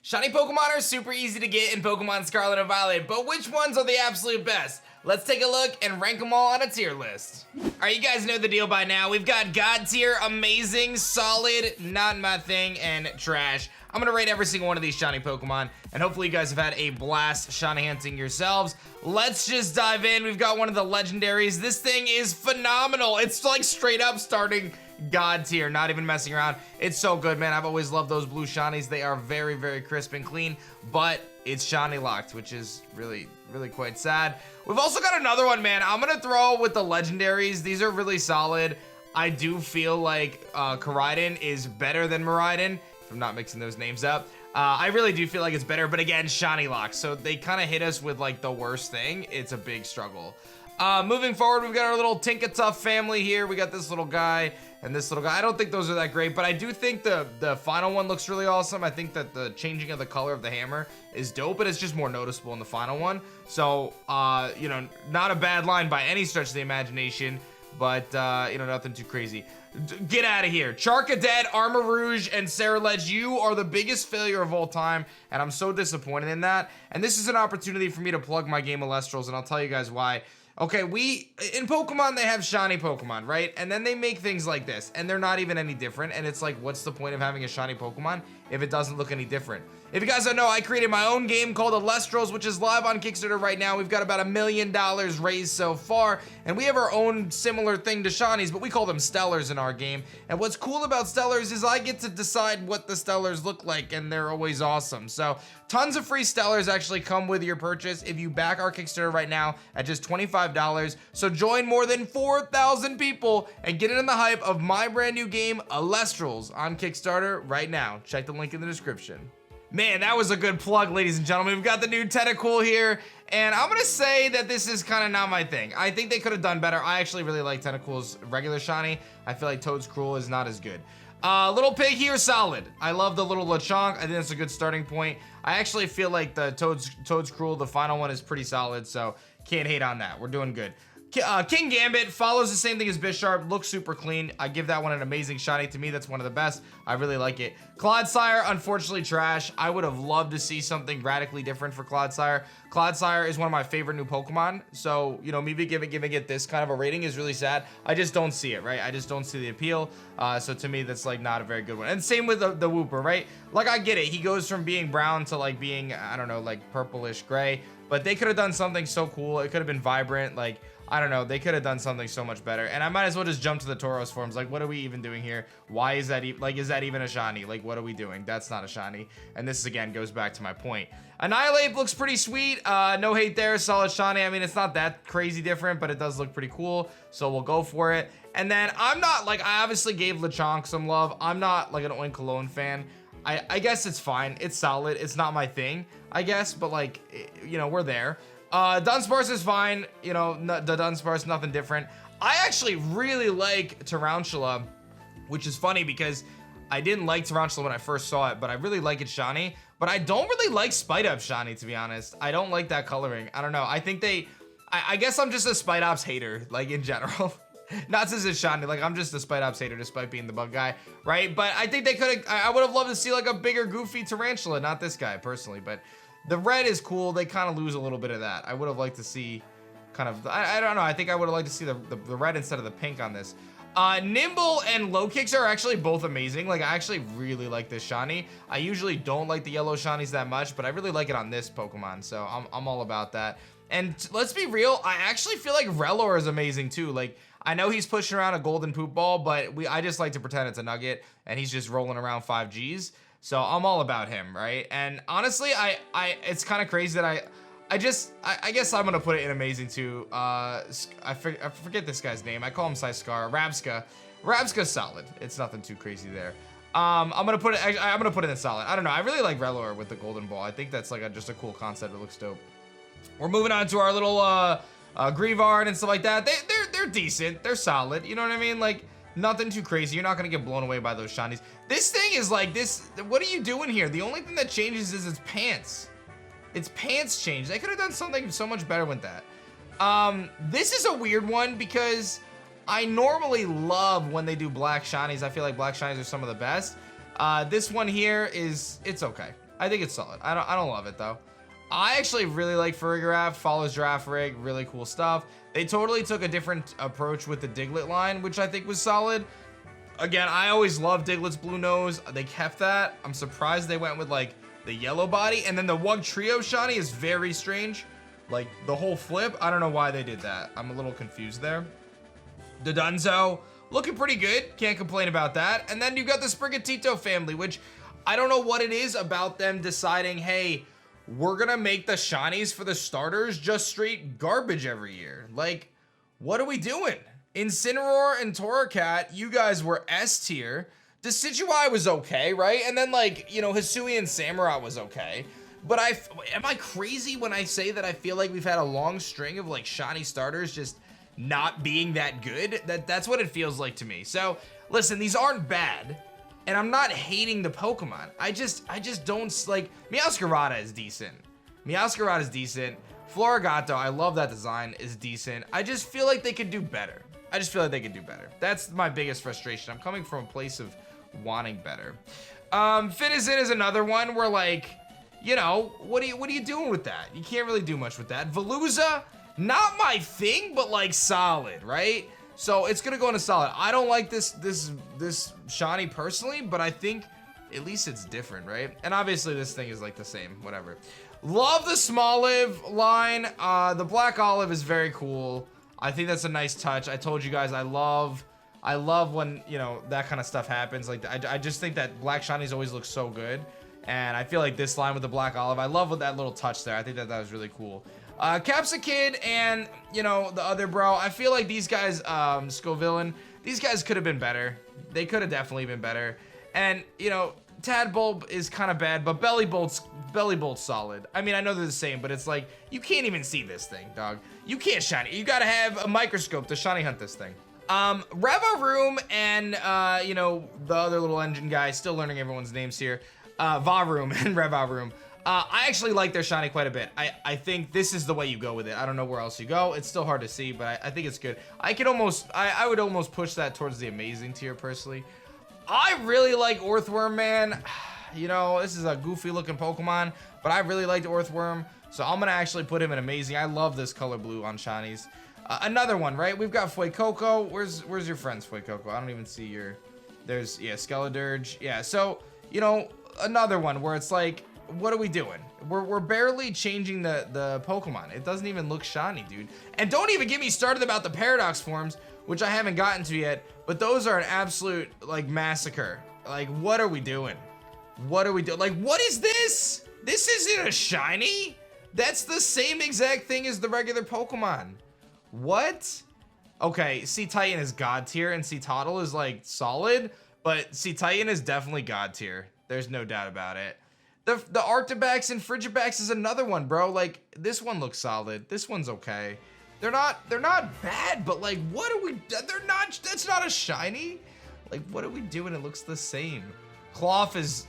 Shiny Pokemon are super easy to get in Pokemon Scarlet and Violet, but which ones are the absolute best? Let's take a look and rank them all on a tier list. Alright, you guys know the deal by now. We've got God tier, amazing, solid, not my thing, and trash. I'm gonna rate every single one of these shiny Pokemon, and hopefully you guys have had a blast shiny hunting yourselves. Let's just dive in. We've got one of the Legendaries. This thing is phenomenal. It's like straight up starting God tier, not even messing around. It's so good, man. I've always loved those blue shinies. They are very, very crisp and clean, but it's shiny locked, which is really quite sad. We've also got another one, man. I'm gonna throw with the Legendaries. These are really solid. I do feel like Koraidon is better than Miraidon, if I'm not mixing those names up. I really do feel like it's better, but again, shiny locked. So they kind of hit us with like the worst thing. It's a big struggle. Moving forward, we've got our little Tinkatuff family here. We got this little guy and this little guy. I don't think those are that great, but I do think the final one looks really awesome. I think that the changing of the color of the hammer is dope, but it's just more noticeable in the final one. So, you know, not a bad line by any stretch of the imagination, but, you know, nothing too crazy. Get out of here. Charcadet, Armor Rouge, and Scarlet, you are the biggest failure of all time, and I'm so disappointed in that. And this is an opportunity for me to plug my game Elestrals, and I'll tell you guys why. Okay, in Pokemon, they have shiny Pokemon, right? And then they make things like this, and they're not even any different, and it's like, what's the point of having a shiny Pokemon if it doesn't look any different? If you guys don't know, I created my own game called Elestrals, which is live on Kickstarter right now. We've got about $1 million raised so far, and we have our own similar thing to shinies, but we call them Stellars in our game. And what's cool about Stellars is I get to decide what the Stellars look like, and they're always awesome. So tons of free Stellars actually come with your purchase if you back our Kickstarter right now at just $25. So join more than 4,000 people and get in the hype of my brand new game, Elestrals, on Kickstarter right now. Check the link in the description. Man, that was a good plug, ladies and gentlemen. We've got the new Tentacool here, and I'm gonna say that this is kind of not my thing. I think they could have done better. I actually really like Tentacool's regular shiny. I feel like Toad's Cruel is not as good. Little Pig here, solid. I love the little Lechonk. I think that's a good starting point. I actually feel like the Toad's Cruel, the final one, is pretty solid, so can't hate on that. We're doing good. King Gambit follows the same thing as Bisharp, looks super clean. I give that one an amazing shiny. To me, that's one of the best. I really like it. Clodsire, unfortunately trash. I would have loved to see something radically different for Clodsire. Clodsire is one of my favorite new Pokemon, so, you know, me giving it this kind of a rating is really sad. I just don't see it, right? I just don't see the appeal, so to me, that's, like, not a very good one. And same with the Wooper, right? Like, I get it. He goes from being brown to, like, being, I don't know, like, purplish gray, but they could have done something so cool. It could have been vibrant, like, I don't know, they could have done something so much better. And I might as well just jump to the Tauros forms. Like, what are we even doing here? Why is that is that even a shiny? Like, what are we doing? That's not a shiny. And this again goes back to my point. Annihilate looks pretty sweet. No hate there, solid shiny. I mean, it's not that crazy different, but it does look pretty cool, so we'll go for it. And then I'm not, like, I obviously gave Lechonk some love. I'm not like an Oinkologne fan. I guess it's fine. It's solid. It's not my thing, I guess, but, like, you know, we're there. Dunsparce is fine, you know, the Dunsparce, nothing different. I actually really like Tarantula, which is funny because I didn't like Tarantula when I first saw it, but I really like it shiny. But I don't really like Spite Up shiny, to be honest. I don't like that coloring. I don't know. I think I guess I'm just a Spite Ops hater, like, in general. Not since it's shiny, like, I'm just a Spite Ops hater despite being the bug guy, right? But I think they could have, I would have loved to see, like, a bigger, goofy Tarantula, not this guy, personally, but the red is cool. They kind of lose a little bit of that. I would have liked to see kind of, I don't know. I think I would have liked to see the red instead of the pink on this. Nimble and Low Kicks are actually both amazing. Like, I actually really like this shiny. I usually don't like the yellow shinies that much, but I really like it on this Pokemon, so I'm all about that. And let's be real, I actually feel like Rellor is amazing too. Like, I know he's pushing around a golden poop ball, but I just like to pretend it's a nugget, and he's just rolling around 5Gs. So I'm all about him, right? And honestly, it's kind of crazy that I guess I'm gonna put it in amazing too. I forget this guy's name. I call him Saiskar. Rabska. Rabska's solid. It's nothing too crazy there. I'm gonna put it in solid. I don't know. I really like Rellor with the golden ball. I think that's like just a cool concept. It looks dope. We're moving on to our little Grievard and stuff like that. They're decent. They're solid. You know what I mean? Like, nothing too crazy. You're not gonna get blown away by those shinies. This thing is like this. What are you doing here? The only thing that changes is its pants. Its pants change. They could have done something so much better with that. This is a weird one because I normally love when they do black shinies. I feel like black shinies are some of the best. This one here it's okay. I think it's solid. I don't love it though. I actually really like Farigiraf, follows Giraffe Rig, really cool stuff. They totally took a different approach with the Diglett line, which I think was solid. Again, I always loved Diglett's blue nose. They kept that. I'm surprised they went with like the yellow body. And then the Wug Trio shiny is very strange. Like the whole flip, I don't know why they did that. I'm a little confused there. The Dunzo, looking pretty good. Can't complain about that. And then you got the Sprigatito family, which I don't know what it is about them deciding, hey, we're gonna make the shinies for the starters just straight garbage every year. Like, what are we doing? Incineroar and Torracat, you guys were S tier. Decidueye was okay, right? And then like, you know, Hisui and Samurott was okay. But am I crazy when I say that I feel like we've had a long string of like shiny starters just not being that good? That's what it feels like to me. So listen, these aren't bad. And I'm not hating the Pokemon. I just don't like, Meowscarada is decent. Meowscarada is decent. Florigato, I love that design, is decent. I just feel like they could do better. I just feel like they could do better. That's my biggest frustration. I'm coming from a place of wanting better. Finizen is another one where like, you know, what are you doing with that? You can't really do much with that. Veluza, not my thing, but like solid, right? So it's gonna go into solid. I don't like this shiny personally, but I think at least it's different, right? And obviously this thing is like the same, whatever. Love the Smoliv line. The Black Olive is very cool. I think that's a nice touch. I told you guys I love when, you know, that kind of stuff happens. Like I just think that black shinies always look so good. And I feel like this line with the Black Olive, I love with that little touch there. I think that was really cool. Capsakid and, you know, the other bro, I feel like these guys, Scovillain, these guys could have been better. They could have definitely been better. And, you know, Tadbulb is kind of bad, but Belly Bolt's solid. I mean, I know they're the same, but it's like, you can't even see this thing, dog. You can't shine it. You gotta have a microscope to shiny hunt this thing. Revaroom and, you know, the other little engine guy, still learning everyone's names here. Varoom and Revaroom. I actually like their shiny quite a bit. I think this is the way you go with it. I don't know where else you go. It's still hard to see, but I think it's good. I would almost push that towards the amazing tier personally. I really like Orthworm, man. You know, this is a goofy looking Pokemon, but I really liked Orthworm, so I'm gonna actually put him in amazing. I love this color blue on shinies. Another one, right? We've got Fuecoco. Where's your friends, Fuecoco? I don't even see your, there's, yeah, Skeledirge. Yeah, so, you know, another one where it's like, what are we doing? We're barely changing the Pokemon. It doesn't even look shiny, dude. And don't even get me started about the Paradox forms, which I haven't gotten to yet, but those are an absolute, like, massacre. Like, what are we doing? What are we doing? Like, what is this? This isn't a shiny? That's the same exact thing as the regular Pokemon. What? Okay, Sea Titan is God tier, and Sea Toddle is, like, solid, but Sea Titan is definitely God tier. There's no doubt about it. The Arctibax and Frigibax is another one, bro. Like, this one looks solid. This one's okay. They're not bad, but like, what are we, that's not a shiny. Like, what are we doing? It looks the same. Cloth is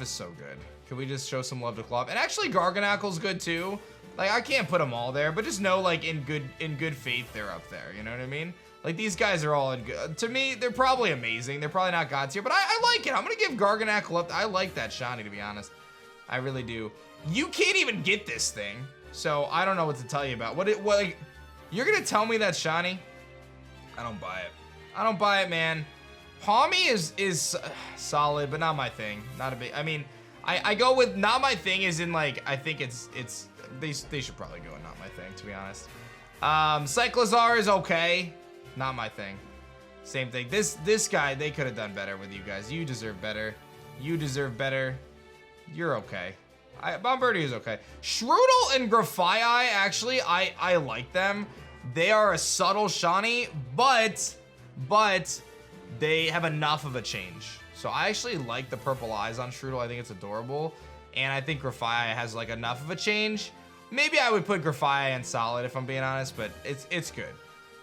so good. Can we just show some love to Cloth? And actually Garganacle's good too. Like, I can't put them all there, but just know, like, in good faith, they're up there. You know what I mean? Like, these guys are all in good, to me, they're probably amazing. They're probably not God tier, but I like it. I'm gonna give Garganacle up. I like that shiny, to be honest. I really do. You can't even get this thing, so I don't know what to tell you about. What like, you're gonna tell me that's shiny? I don't buy it. I don't buy it, man. Palmy is solid, but not my thing. Not a big, I mean, I go with not my thing is in like, I think they should probably go with not my thing, to be honest. Cyclozar is okay. Not my thing. Same thing. This guy, they could have done better with you guys. You deserve better. You deserve better. You're okay. Bombirdie is okay. Shroodle and Grafaiai, actually, I like them. They are a subtle shiny, but they have enough of a change. So I actually like the purple eyes on Shroodle. I think it's adorable. And I think Grafaiai has like enough of a change. Maybe I would put Grafaiai in solid if I'm being honest, but it's good.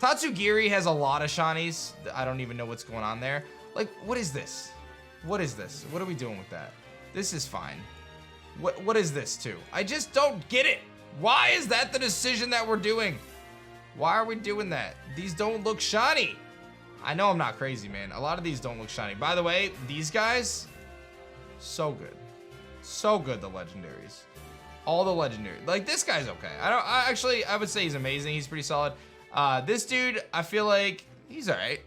Tatsugiri has a lot of shinies. I don't even know what's going on there. Like, what is this? What is this? What are we doing with that? This is fine. What is this too? I just don't get it. Why is that the decision that we're doing? Why are we doing that? These don't look shiny. I know I'm not crazy, man. A lot of these don't look shiny. By the way, these guys, so good. So good, the Legendaries. All the Legendaries. Like, this guy's okay. I would say he's amazing. He's pretty solid. This dude, I feel like he's all right.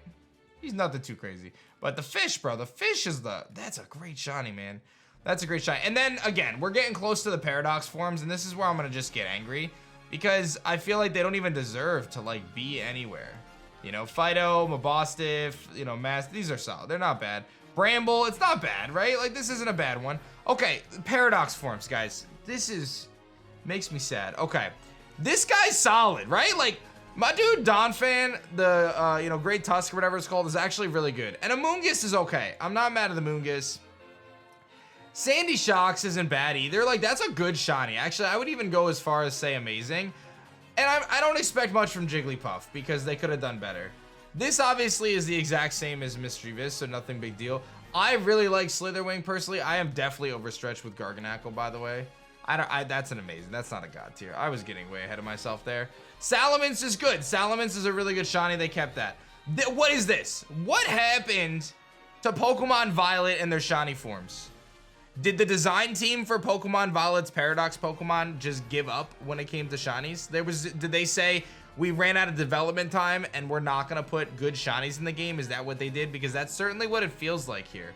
He's nothing too crazy. But the fish, bro, the fish is that's a great shiny, man. That's a great shiny. And then, again, we're getting close to the Paradox forms, and this is where I'm gonna just get angry, because I feel like they don't even deserve to, like, be anywhere. You know, Fido, Mabostiff, you know, these are solid. They're not bad. Bramble, it's not bad, right? Like, this isn't a bad one. Okay, Paradox forms, guys. This makes me sad. Okay, this guy's solid, right? Like, my dude Donphan, the, you know, Great Tusk or whatever it's called, is actually really good. And Amoonguss is okay. I'm not mad at the Amoonguss. Sandy Shocks isn't bad either. Like, that's a good shiny. Actually, I would even go as far as say amazing. And I don't expect much from Jigglypuff because they could have done better. This obviously is the exact same as Mischievous, so nothing big deal. I really like Slitherwing personally. I am definitely overstretched with Garganacl, by the way. That's an amazing. That's not a god tier. I was getting way ahead of myself there. Salamence is good. Salamence is a really good shiny. They kept that. What is this? What happened to Pokemon Violet and their shiny forms? Did the design team for Pokemon Violet's Paradox Pokemon just give up when it came to shinies? Did they say, we ran out of development time and we're not gonna put good shinies in the game? Is that what they did? Because that's certainly what it feels like here.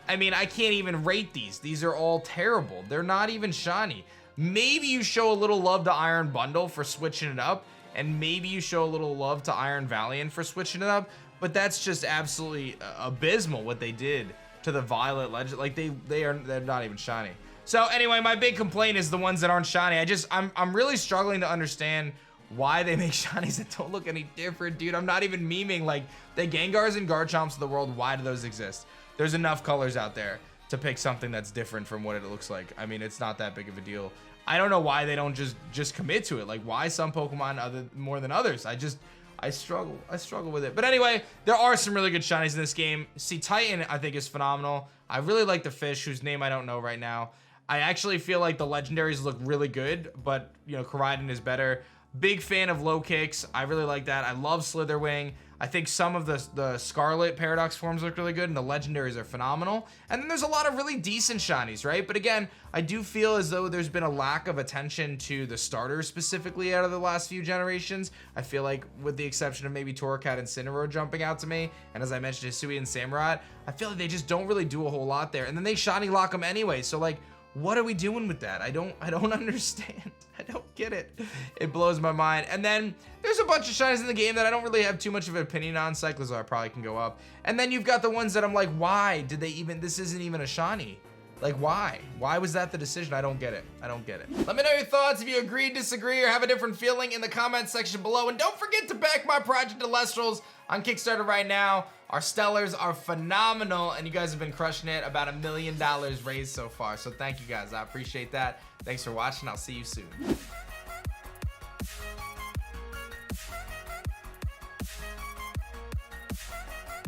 I mean, I can't even rate these. These are all terrible. They're not even shiny. Maybe you show a little love to Iron Bundle for switching it up, and maybe you show a little love to Iron Valiant for switching it up, but that's just absolutely abysmal what they did to the Violet Legend. Like, they're not even shiny. So anyway, my big complaint is the ones that aren't shiny. I'm really struggling to understand why they make shinies that don't look any different, dude. I'm not even memeing. Like, the Gengars and Garchomps of the world, why do those exist? There's enough colors out there to pick something that's different from what it looks like. I mean, it's not that big of a deal. I don't know why they don't just commit to it. Like, why some Pokemon more than others? I struggle with it. But anyway, there are some really good shinies in this game. See, Titan, I think, is phenomenal. I really like the fish, whose name I don't know right now. I actually feel like the Legendaries look really good, but, you know, Koraidon is better. Big fan of Low Kicks. I really like that. I love Slitherwing. I think some of the Scarlet Paradox forms look really good, and the Legendaries are phenomenal. And then there's a lot of really decent shinies, right? But again, I do feel as though there's been a lack of attention to the starters specifically out of the last few generations. I feel like, with the exception of maybe Torracat and Cinnamoroad jumping out to me, and as I mentioned, Hisui and Samurott, I feel like they just don't really do a whole lot there. And then they shiny lock them anyway, so like, what are we doing with that? I don't understand. I don't get it. It blows my mind. And then there's a bunch of shinies in the game that I don't really have too much of an opinion on. Cyclizar probably can go up. And then you've got the ones that I'm like, why did they even, this isn't even a shiny. Like, why? Why was that the decision? I don't get it. I don't get it. Let me know your thoughts if you agree, disagree, or have a different feeling in the comment section below. And don't forget to back my project Elestrals on Kickstarter right now. Our Stellars are phenomenal, and you guys have been crushing it. About $1 million raised so far. So thank you guys. I appreciate that. Thanks for watching. I'll see you soon.